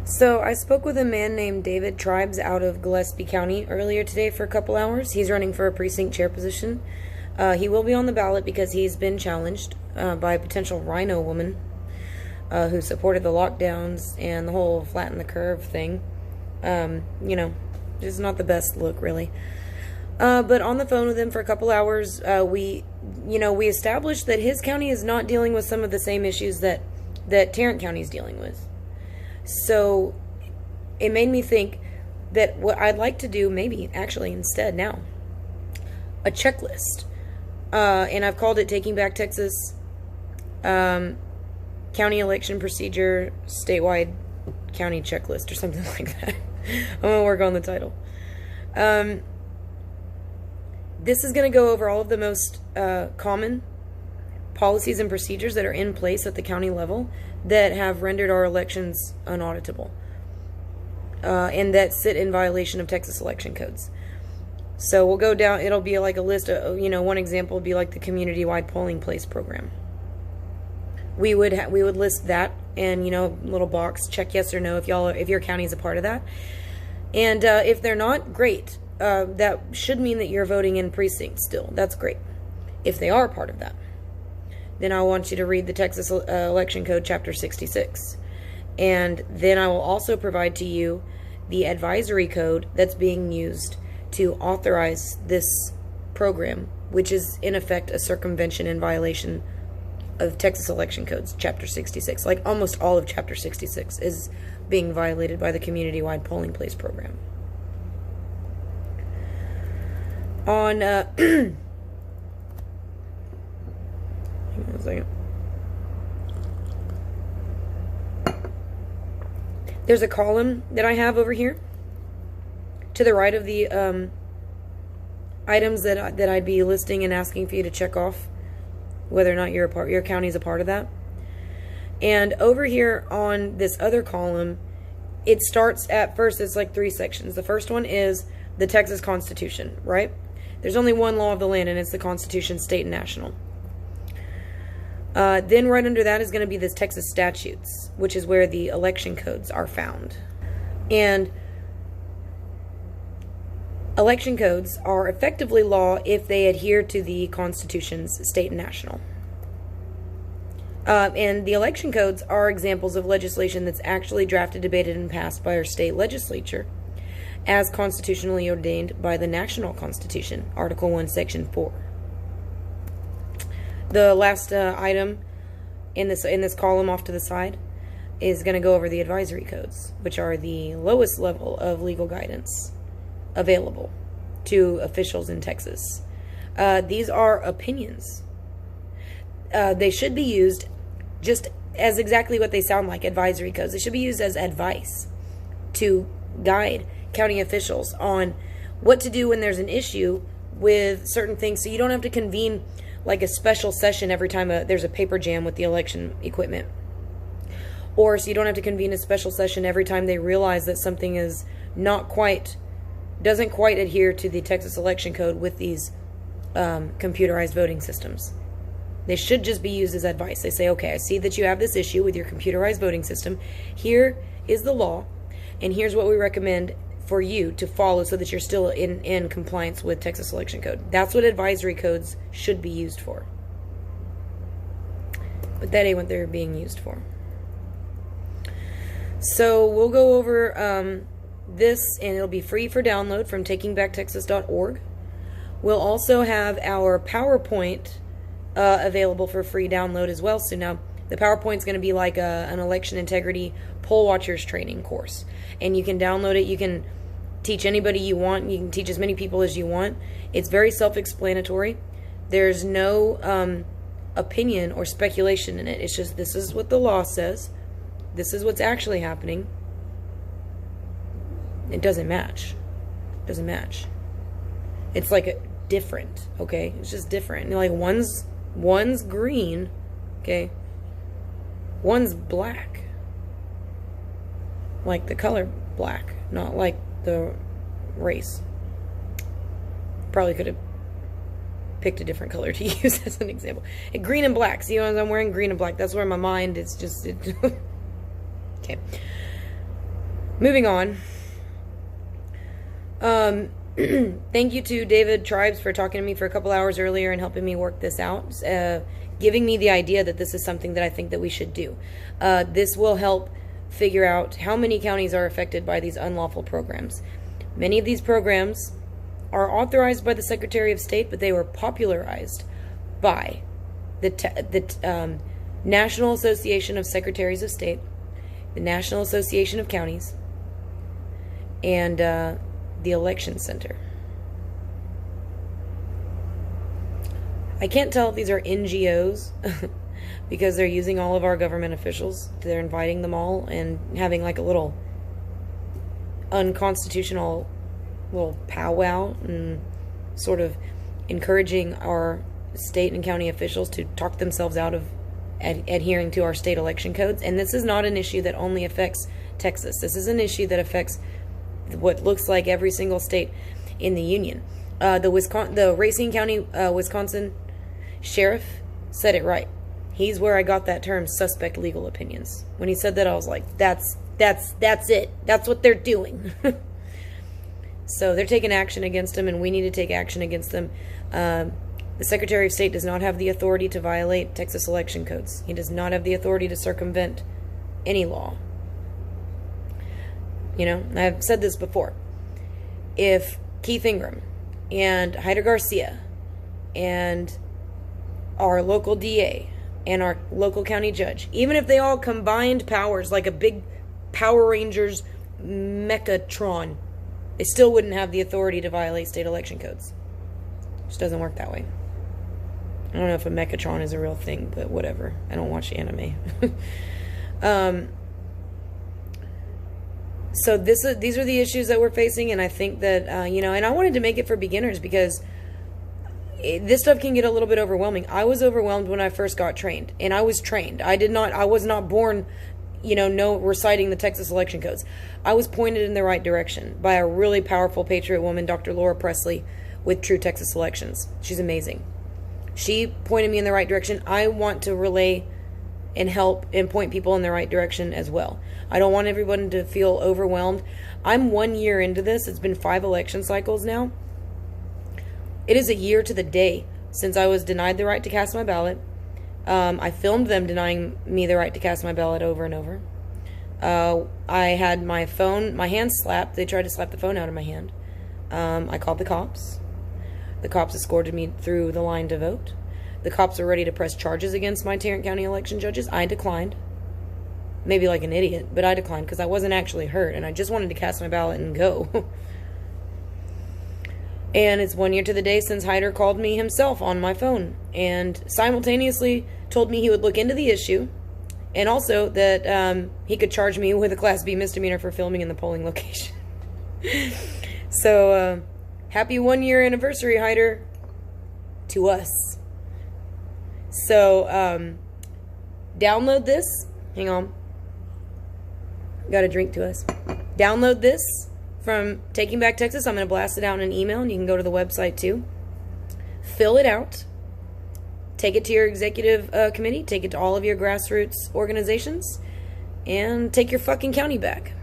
So I spoke with a man named David Tribes out of Gillespie County earlier today for a couple hours. He's running for a precinct chair position. He will be on the ballot because he's been challenged by a potential rhino woman who supported the lockdowns and the whole flatten the curve thing. Just not the best look, really. But on the phone with him for a couple hours, we established that his county is not dealing with some of the same issues that Tarrant County is dealing with. So it made me think that what I'd like to do, maybe actually instead now, a checklist. And I've called it Taking Back Texas County Election Procedure Statewide County Checklist or something like that. I'm going to work on the title. This is going to go over all of the most common policies and procedures that are in place at the county level that have rendered our elections unauditable and that sit in violation of Texas election codes. So we'll go down, it'll be like a list of, one example would be like the community-wide polling place program. We would list that and, little box, check yes or no if your county is a part of that. And if they're not, great. That should mean that you're voting in precincts still. That's great. If they are part of that, then I want you to read the Texas Election Code, Chapter 66. And then I will also provide to you the advisory code that's being used to authorize this program, which is in effect a circumvention in violation of Texas Election Codes, Chapter 66. Like almost all of Chapter 66 is being violated by the community-wide polling place program. On, hang on a second. There's a column that I have over here to the right of the items that I'd be listing and asking for you to check off whether or not your county is a part of that. And over here on this other column, it starts at first, it's like 3 sections. The first one is the Texas Constitution, right? There's only one law of the land, and it's the Constitution, state and national. Then right under that is going to be this Texas statutes, which is where the election codes are found. And election codes are effectively law if they adhere to the Constitution's state and national. And the election codes are examples of legislation that's actually drafted, debated, and passed by our state legislature as constitutionally ordained by the National Constitution, Article 1, Section 4. The last item in this column off to the side is going to go over the advisory codes, which are the lowest level of legal guidance available to officials in Texas. These are opinions. They should be used just as exactly what they sound like, advisory codes. They should be used as advice to guide county officials on what to do when there's an issue with certain things, so you don't have to convene like a special session every time there's a paper jam with the election equipment, or so you don't have to convene a special session every time they realize that something is doesn't quite adhere to the Texas election code with these computerized voting systems. They should just be used as advice. They say, okay, I see that you have this issue with your computerized voting system. Here is the law, and here's what we recommend for you to follow so that you're still in compliance with Texas election code. That's what advisory codes should be used for. But that ain't what they're being used for. So we'll go over this, and it'll be free for download from takingbacktexas.org. We'll also have our PowerPoint available for free download as well. So now the PowerPoint's going to be like an election integrity poll watchers training course, and you can download it. You can teach anybody you want. You can teach as many people as you want. It's very self-explanatory. There's no opinion or speculation in it. It's just, this is what the law says. This is what's actually happening. It doesn't match. It doesn't match. It's like different, okay? It's just different. Like one's green, okay? One's black. Like the color black, not like the race. Probably could have picked a different color to use as an example. Green and black. See, I'm wearing green and black. That's where my mind is just... Okay. Moving on. Thank you to David Tribes for talking to me for a couple hours earlier and helping me work this out, giving me the idea that this is something that I think that we should do. This will help figure out how many counties are affected by these unlawful programs. Many of these programs are authorized by the Secretary of State, but they were popularized by the National Association of Secretaries of State, the National Association of Counties, and the Election Center. I can't tell if these are NGOs because they're using all of our government officials. They're inviting them all and having like a little unconstitutional little powwow and sort of encouraging our state and county officials to talk themselves out of adhering to our state election codes. And this is not an issue that only affects Texas. This is an issue that affects what looks like every single state in the union. The Racine County, Wisconsin sheriff said it right. He's where I got that term, suspect legal opinions. When he said that, I was like, that's it. That's what they're doing. So they're taking action against them, and we need to take action against them. The Secretary of State does not have the authority to violate Texas election codes. He does not have the authority to circumvent any law. You know, I've said this before. If Keith Ingram and Hyder Garcia and our local DA and our local county judge, even if they all combined powers like a big Power Rangers Mechatron, they still wouldn't have the authority to violate state election codes. It just doesn't work that way. I don't know if a Mechatron is a real thing, but whatever. I don't watch anime. So these are the issues that we're facing, and I think that, and I wanted to make it for beginners because this stuff can get a little bit overwhelming. I was overwhelmed when I first got trained, and I was trained. I was not born, reciting the Texas election codes. I was pointed in the right direction by a really powerful patriot woman, Dr. Laura Presley, with True Texas Elections. She's amazing. She pointed me in the right direction. I want to relay and help and point people in the right direction as well. I don't want everyone to feel overwhelmed. I'm 1 year into this. It's been 5 election cycles now. It is a year to the day since I was denied the right to cast my ballot. I filmed them denying me the right to cast my ballot over and over. I had my hand slapped. They tried to slap the phone out of my hand. I called the cops. The cops escorted me through the line to vote. The cops were ready to press charges against my Tarrant County election judges. I declined. Maybe like an idiot, but I declined because I wasn't actually hurt, and I just wanted to cast my ballot and go. And it's 1 year to the day since Hyder called me himself on my phone and simultaneously told me he would look into the issue, and also that he could charge me with a Class B misdemeanor for filming in the polling location. So, happy 1 year anniversary, Hyder, to us. So, download this. Hang on. Got a drink to us. Download this from Taking Back Texas. I'm going to blast it out in an email, and you can go to the website too. Fill it out. Take it to your executive committee. Take it to all of your grassroots organizations. And take your fucking county back.